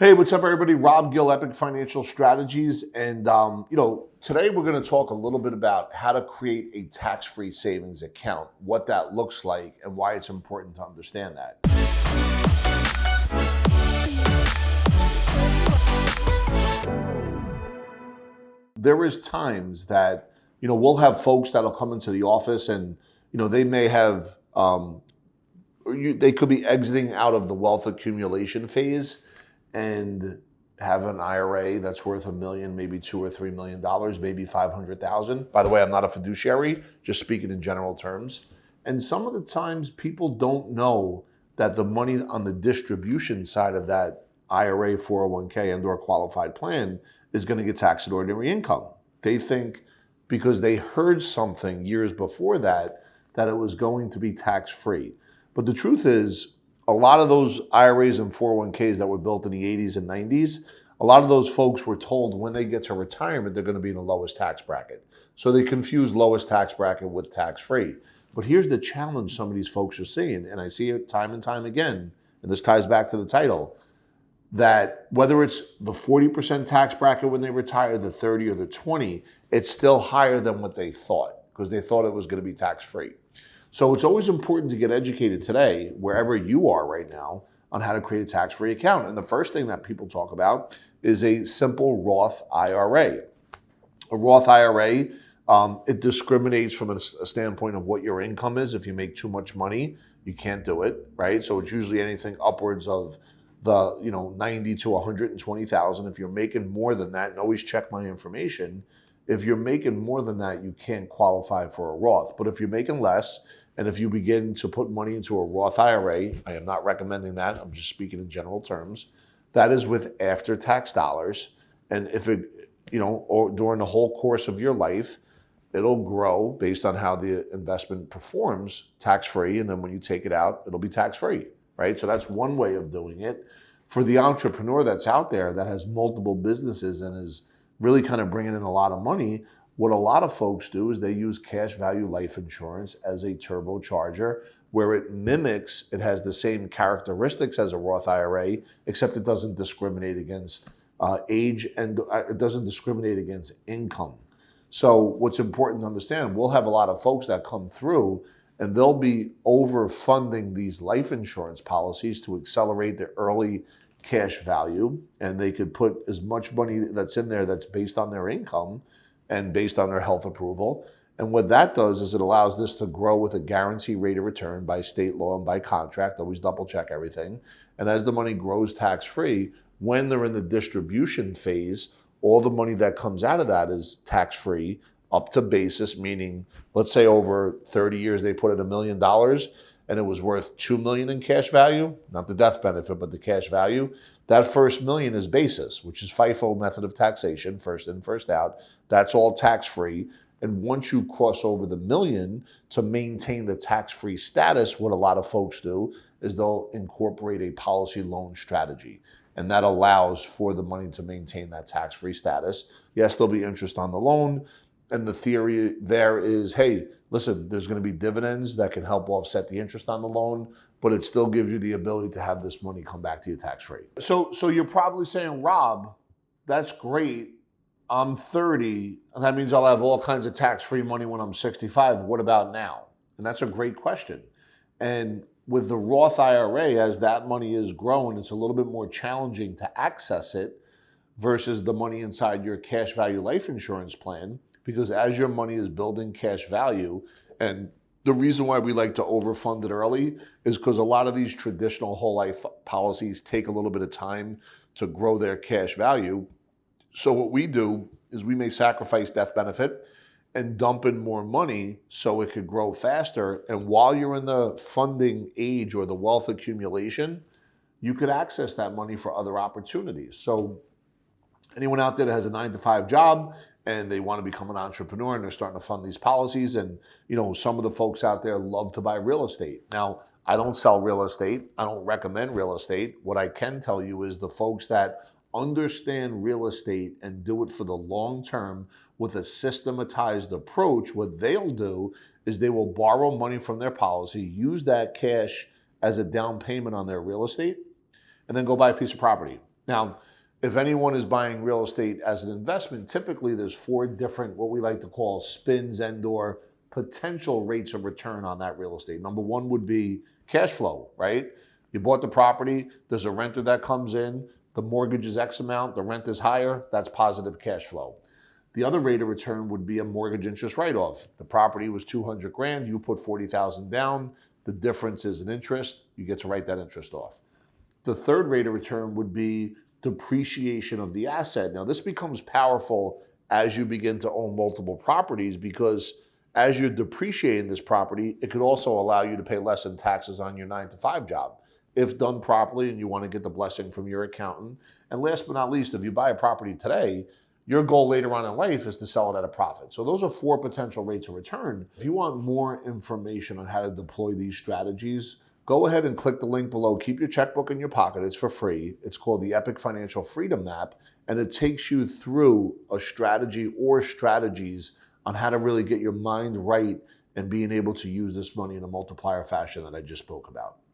Hey, what's up, everybody? Rob Gill, Epic Financial Strategies. And, today we're going to talk a little bit about how to create a tax-free savings account, what that looks like, and why it's important to understand that. There is times that, we'll have folks that'll come into the office and, they may have, they could be exiting out of the wealth accumulation phase and have an IRA that's worth $1 million, maybe $2 or $3 million, maybe $500,000. By the way, I'm not a fiduciary, just speaking in general terms. And some of the times people don't know that the money on the distribution side of that IRA, 401k, and/or qualified plan is going to get taxed at ordinary income. They think because they heard something years before that it was going to be tax-free. But the truth is, a lot of those IRAs and 401ks that were built in the 80s and 90s, a lot of those folks were told when they get to retirement, they're going to be in the lowest tax bracket. So they confuse lowest tax bracket with tax-free. But here's the challenge some of these folks are seeing, and I see it time and time again, and this ties back to the title, that whether it's the 40% tax bracket when they retire, the 30 or the 20, it's still higher than what they thought because they thought it was going to be tax-free. So it's always important to get educated today, wherever you are right now, on how to create a tax-free account. And the first thing that people talk about is a simple Roth IRA. A Roth IRA, it discriminates from a standpoint of what your income is. If you make too much money, you can't do it, right? So it's usually anything upwards of the 90 to 120,000. If you're making more than that, and always check my information, if you're making more than that, you can't qualify for a Roth. But if you're making less, and if you begin to put money into a Roth IRA, I am not recommending that, I'm just speaking in general terms, that is with after-tax dollars. And if it, or during the whole course of your life, it'll grow based on how the investment performs tax-free. And then when you take it out, it'll be tax-free, right? So that's one way of doing it. For the entrepreneur that's out there that has multiple businesses and is really kind of bringing in a lot of money, what a lot of folks do is they use cash value life insurance as a turbocharger where it mimics, it has the same characteristics as a Roth IRA, except it doesn't discriminate against age and it doesn't discriminate against income. So what's important to understand, we'll have a lot of folks that come through and they'll be overfunding these life insurance policies to accelerate their early cash value, and they could put as much money that's in there that's based on their income and based on their health approval. And what that does is it allows this to grow with a guaranteed rate of return by state law and by contract. Always double check everything. And as the money grows tax-free, when they're in the distribution phase, all the money that comes out of that is tax-free up to basis, meaning let's say over 30 years they put in $1 million and it was worth $2 million in cash value, not the death benefit, but the cash value. That first $1 million is basis, which is FIFO method of taxation, first in, first out. That's all tax-free. And once you cross over the $1 million, to maintain the tax-free status, what a lot of folks do is they'll incorporate a policy loan strategy. And that allows for the money to maintain that tax-free status. Yes, there'll be interest on the loan. And the theory there is, hey, listen, there's going to be dividends that can help offset the interest on the loan, but it still gives you the ability to have this money come back to you tax-free. So you're probably saying, Rob, that's great. I'm 30, and that means I'll have all kinds of tax-free money when I'm 65. What about now? And that's a great question. And with the Roth IRA, as that money is growing, it's a little bit more challenging to access it versus the money inside your cash value life insurance plan. Because as your money is building cash value, and the reason why we like to overfund it early is because a lot of these traditional whole life policies take a little bit of time to grow their cash value. So what we do is we may sacrifice death benefit and dump in more money so it could grow faster. And while you're in the funding age or the wealth accumulation, you could access that money for other opportunities. So anyone out there that has a 9-to-5 job and they want to become an entrepreneur and they're starting to fund these policies, and some of the folks out there love to buy real estate. Now, I don't sell real estate. I don't recommend real estate. What I can tell you is the folks that understand real estate and do it for the long term with a systematized approach, what they'll do is they will borrow money from their policy, use that cash as a down payment on their real estate, and then go buy a piece of property. Now, if anyone is buying real estate as an investment, typically there's 4 different, what we like to call spins and or potential rates of return on that real estate. Number 1 would be cash flow, right? You bought the property, there's a renter that comes in, the mortgage is X amount, the rent is higher, that's positive cash flow. The other rate of return would be a mortgage interest write-off. The property was 200 grand, you put 40,000 down, the difference is an interest, you get to write that interest off. The third rate of return would be depreciation of the asset. Now, this becomes powerful as you begin to own multiple properties, because as you're depreciating this property, it could also allow you to pay less in taxes on your 9-to-5 job, if done properly and you want to get the blessing from your accountant. And last but not least, if you buy a property today, your goal later on in life is to sell it at a profit. So those are 4 potential rates of return. If you want more information on how to deploy these strategies, go ahead and click the link below. Keep your checkbook in your pocket. It's for free. It's called the Epic Financial Freedom Map, and it takes you through a strategy or strategies on how to really get your mind right and being able to use this money in a multiplier fashion that I just spoke about.